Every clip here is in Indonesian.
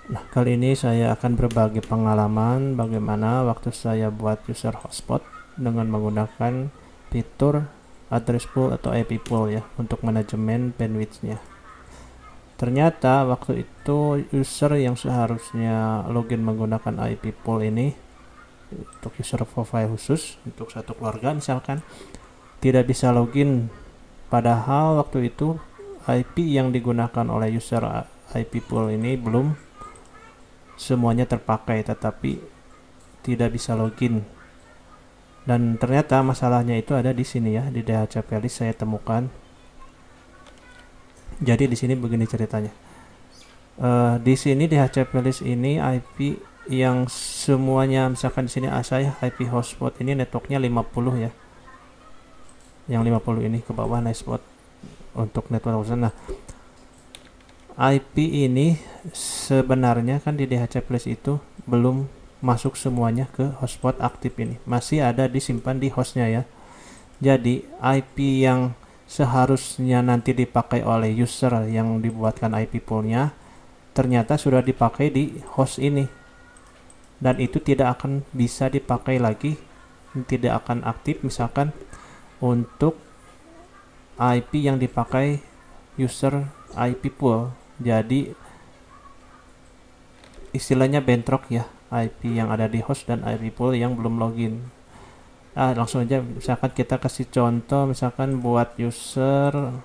Nah, kali ini saya akan berbagi pengalaman bagaimana waktu saya buat user hotspot dengan menggunakan fitur address pool atau IP pool ya untuk manajemen bandwidth-nya. Ternyata waktu itu user yang seharusnya login menggunakan IP pool ini untuk user profile khusus untuk satu keluarga misalkan tidak bisa login, padahal waktu itu IP yang digunakan oleh user IP pool ini belum semuanya terpakai, tetapi tidak bisa login. Dan ternyata masalahnya itu ada di sini ya, di DHCP list saya temukan. Jadi di sini begini ceritanya. Di sini DHCP list ini IP yang semuanya, misalkan di sini saya IP hotspot ini networknya 50 ya. Yang 50 ini ke bawah hotspot untuk network user. Nah, IP ini sebenarnya kan di DHCP list itu belum masuk semuanya ke hotspot aktif ini, masih ada disimpan di hostnya ya. Jadi IP yang seharusnya nanti dipakai oleh user yang dibuatkan IP poolnya ternyata sudah dipakai di host ini, dan itu tidak akan bisa dipakai lagi, tidak akan aktif misalkan untuk IP yang dipakai user IP pool. Jadi istilahnya bentrok ya, IP yang ada di host dan IP pool yang belum login. Langsung aja misalkan kita kasih contoh, misalkan buat user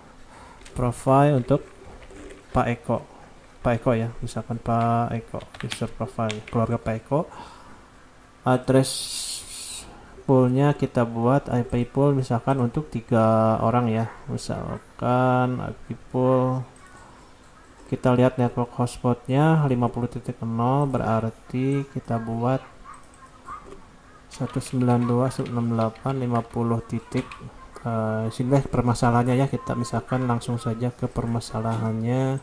profile untuk Pak Eko. Pak Eko ya, misalkan Pak Eko, user profile keluarga Pak Eko. Address poolnya kita buat IP pool misalkan untuk 3 orang ya, misalkan IP pool. Kita lihat network hotspotnya 50.0, berarti kita buat 192.168.50 titik. Sini permasalahannya ya, kita misalkan langsung saja ke permasalahannya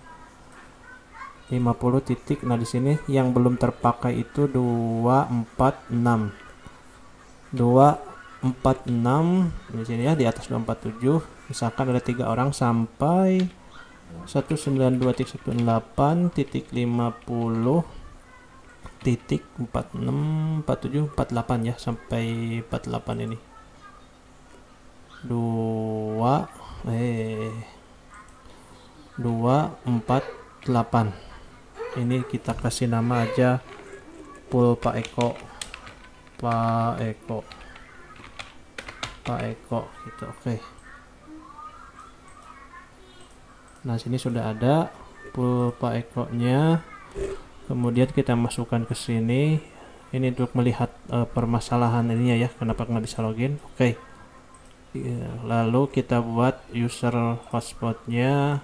50 titik. Nah, di sini yang belum terpakai itu 246 di sini ya, di atas 247. Misalkan ada 3 orang sampai 192.168.46.4748 ya, sampai 48 ini. 248. Ini kita kasih nama aja pool Pak Eko. Pak Eko gitu. Oke. Nah, sini sudah ada pool Pak Eko-nya. Kemudian kita masukkan ke sini. Ini untuk melihat permasalahan ininya ya, kenapa nggak bisa login. Oke. Lalu kita buat user hotspotnya.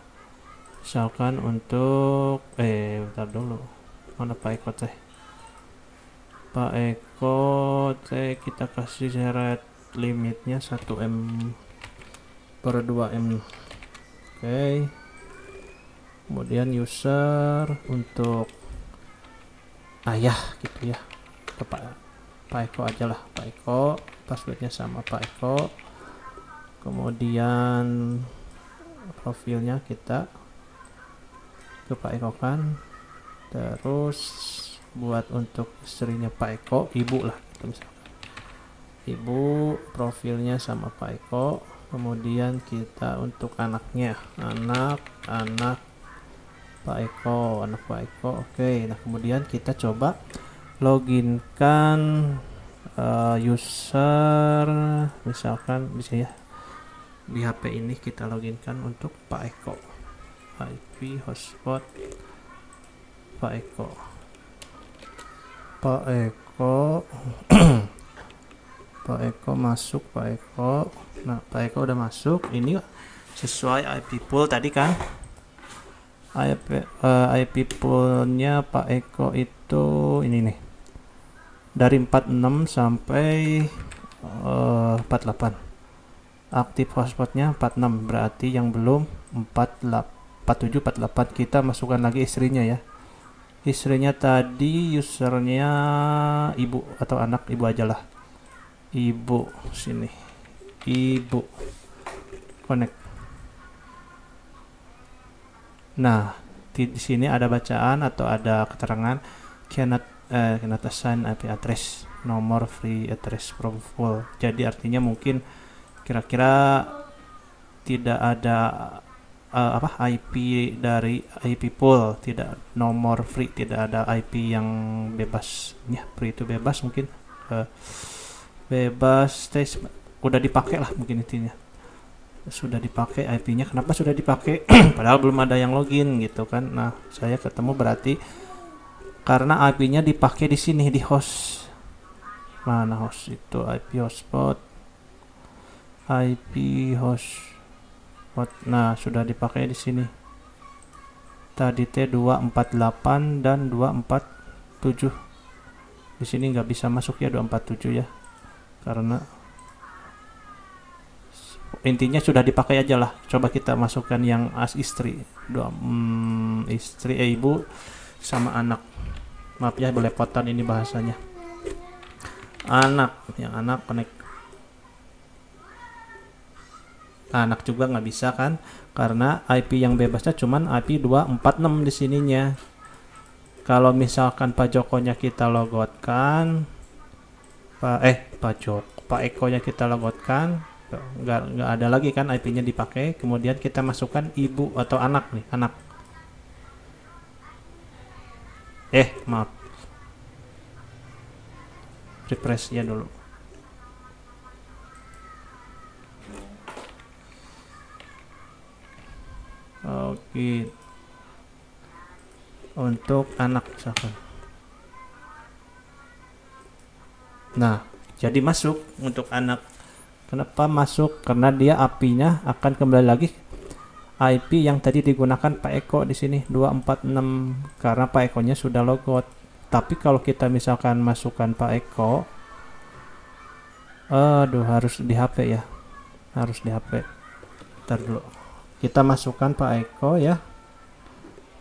Misalkan untuk bentar dulu. Mana Pak Eko teh? Pak Eko teh kita kasih syarat limitnya 1M per 2M. Oke. Kemudian user untuk ayah gitu ya, ke Pak Eko aja lah, Pak Eko, passwordnya sama Pak Eko. Kemudian profilnya kita ke Pak Eko kan, terus buat untuk istrinya Pak Eko, ibu lah gitu misalkan, ibu profilnya sama Pak Eko. Kemudian kita untuk anaknya, anak Pak Eko, anak Pak Eko. Oke, nah kemudian kita coba loginkan user, misalkan bisa ya, di HP ini kita loginkan untuk Pak Eko, IP hotspot Pak Eko. Pak Eko masuk, Pak Eko. Nah, Pak Eko udah masuk. Ini sesuai IP pool tadi kan. IP poolnya Pak Eko itu ini nih, dari 46 sampai 48. Aktif hotspotnya 46, berarti yang belum 47 48. Kita masukkan lagi istrinya ya. Istrinya tadi usernya ibu atau anak, ibu aja lah. Ibu sini. Ibu connect. Nah, di sini ada bacaan atau ada keterangan cannot assign IP address, nomor free address from full. Jadi artinya mungkin kira-kira tidak ada IP dari IP pool, tidak nomor free, tidak ada IP yang bebas ya. Free itu bebas, mungkin bebas tes udah dipakai lah, mungkin intinya sudah dipakai IP-nya. Kenapa sudah dipakai padahal belum ada yang login gitu kan. Nah, saya ketemu berarti karena IP-nya dipakai di sini di host. Mana host itu? IP hotspot, IP hotspot. Nah, sudah dipakai di sini. Tadi T248 dan 247. Di sini nggak bisa masuk ya 247 ya. Karena intinya sudah dipakai aja lah. Coba kita masukkan yang istri, ibu sama anak. Maaf ya belepotan ini bahasanya. Yang anak connect. Anak juga nggak bisa kan, karena IP yang bebasnya cuman IP 246 di sininya. Kalau misalkan Pak Jokonya kita logotkan, Pak Eko-nya kita logotkan, nggak ada lagi kan IP-nya dipakai. Kemudian kita masukkan ibu atau anak nih, anak. Maaf, refresh ya dulu. Oke, untuk anak misalkan. Nah, jadi masuk untuk anak. Kenapa masuk? Karena dia IP-nya akan kembali lagi IP yang tadi digunakan Pak Eko di sini 246, karena Pak Eko-nya sudah logout. Tapi kalau kita misalkan masukkan Pak Eko, harus di HP ya. Harus di HP. Ntar dulu. Kita masukkan Pak Eko ya.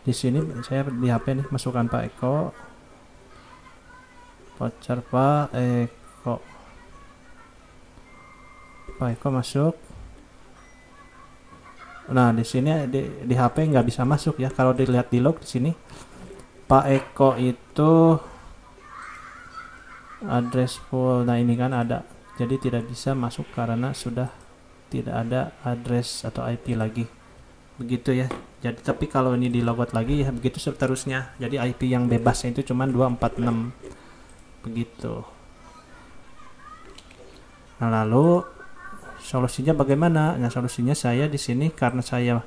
Di sini saya di HP nih, masukkan Pak Eko. Voucher Pak Eko. Pak Eko masuk. Nah, di sini di HP nggak bisa masuk ya. Kalau dilihat di log di sini, Pak Eko itu address full. Nah, ini kan ada. Jadi tidak bisa masuk karena sudah tidak ada address atau IP lagi. Begitu ya. Jadi tapi kalau ini di logout lagi ya begitu seterusnya. Jadi IP yang bebasnya itu cuma 246. Begitu. Nah, lalu solusinya bagaimana? Nah, solusinya saya di sini karena saya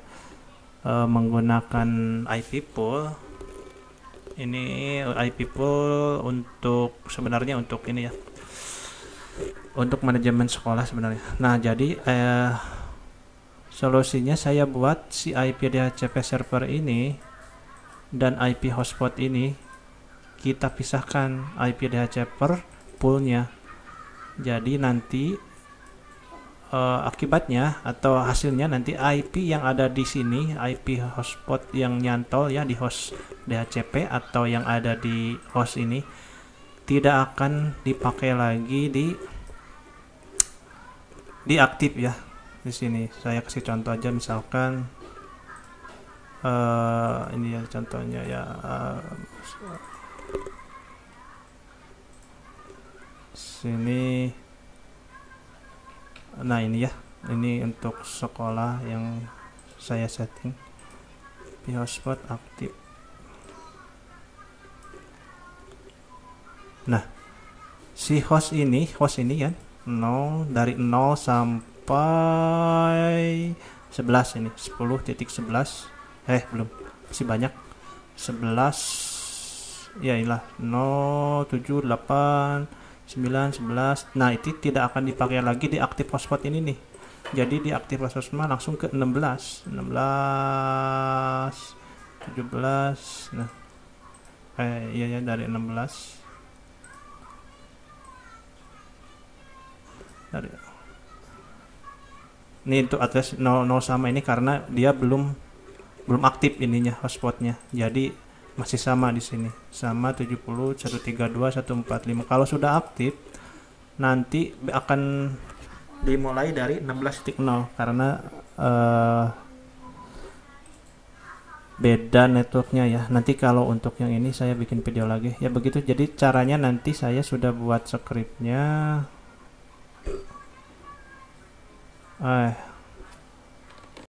menggunakan IP pool. Ini IP pool untuk sebenarnya untuk ini ya. Untuk manajemen sekolah sebenarnya. Nah, jadi solusinya saya buat si IP DHCP server ini dan IP hotspot ini kita pisahkan IP DHCP poolnya. Jadi nanti akibatnya atau hasilnya nanti IP yang ada di sini, IP hotspot yang nyantol ya di host DHCP atau yang ada di host ini tidak akan dipakai lagi di aktif ya. Di sini saya kasih contoh aja, misalkan ini ya contohnya ya. Sini. Nah, ini ya, ini untuk sekolah yang saya setting di hotspot aktif. Nah, si host ini kan 0 dari 0 sampai 11 ini 10.11 belum, masih banyak 11 ya, inilah 0 7 8 9, 11. Nah, itu tidak akan dipakai lagi di aktif hotspot ini nih. Jadi di aktif hotspot langsung ke 16, 17. Nah, iya ya, dari 16. Ini untuk address 00 sama ini karena dia belum aktif ininya hotspotnya. Jadi masih sama di sini, sama 70 132 145. Kalau sudah aktif nanti akan dimulai dari 16.0 karena beda networknya ya. Nanti kalau untuk yang ini saya bikin video lagi ya. Begitu jadi caranya. Nanti saya sudah buat scriptnya.